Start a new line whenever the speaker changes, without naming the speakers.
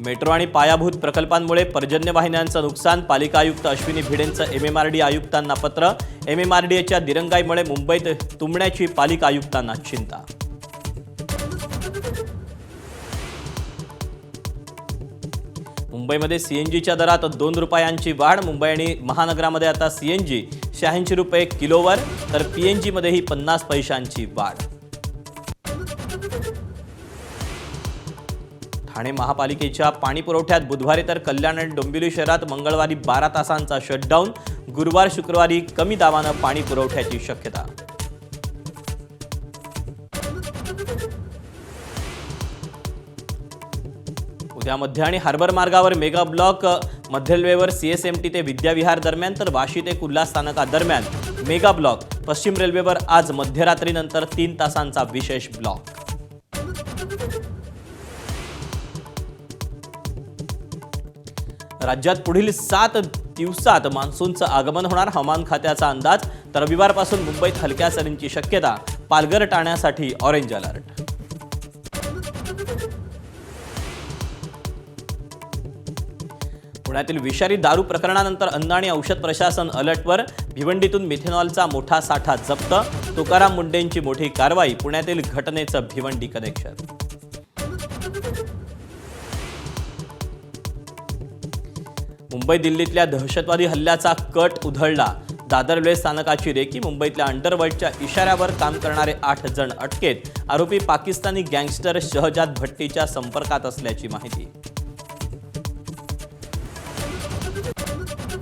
Metro आणि पायाभूत प्रकल्पांमुळे पर्जन्य वाहिन्यांचं नुकसान, पालिका आयुक्त अश्विनी भिडेंचं MMRD आयुक्तांना पत्र। MMRDAच्या दिरंगाईमुळे मुंबईत तुंबण्याची पालिका आयुक्तांना चिंता। मुंबईमध्ये सीएनजीच्या दरात 2 रुपयांची वाढ। मुंबई आणि महानगरामध्ये आता सीएनजी 86 रुपये किलोवर, तर पीएनजी मध्येही 50 पैशांची वाढ। ठाणे महापालिकेच्या पाणी पुरवठ्यात बुधवारी तर कल्याण आणि डोंबिवली शहरात मंगळवारी 12 तासांचा शटडाऊन। गुरुवार शुक्रवारी कमी दाबानं पाणी पुरवठ्याची शक्यता। उद्या मध्य आणि हार्बर मार्गावर मेगा ब्लॉक। मध्य रेल्वेवर CSMT ते विद्याविहार दरम्यान तर वाशी ते कुर्ला स्थानकादरम्यान मेगा ब्लॉक। पश्चिम रेल्वेवर आज मध्यरात्रीनंतर 3 तासांचा विशेष ब्लॉक। राज्यात पुढील 7 दिवसात मान्सूनचं आगमन होणार, हवामान खात्याचा अंदाज। तर रविवारपासून मुंबईत हलक्या सरींची शक्यता, पालघर टाळण्यासाठी ऑरेंज अलर्ट। पुण्यातील विषारी दारू प्रकरणानंतर अन्न आणि औषध प्रशासन अलर्टवर। भिवंडीतून मिथेनॉलचा मोठा साठा जप्त। तुकाराम मुंडेंची मोठी कारवाई, पुण्यातील घटनेचं भिवंडी कनेक्शन। मुंबई दिल्लीतल्या दहशतवादी हल्ल्याचा कट उधळला। दादर रेल्वे स्थानकाची रेकी। मुंबईतल्या अंडरवर्ल्डच्या इशाऱ्यावर काम करणारे 8 जण अटकेत। आरोपी पाकिस्तानी गँगस्टर शहजाद भट्टीच्या संपर्कात असल्याची माहिती।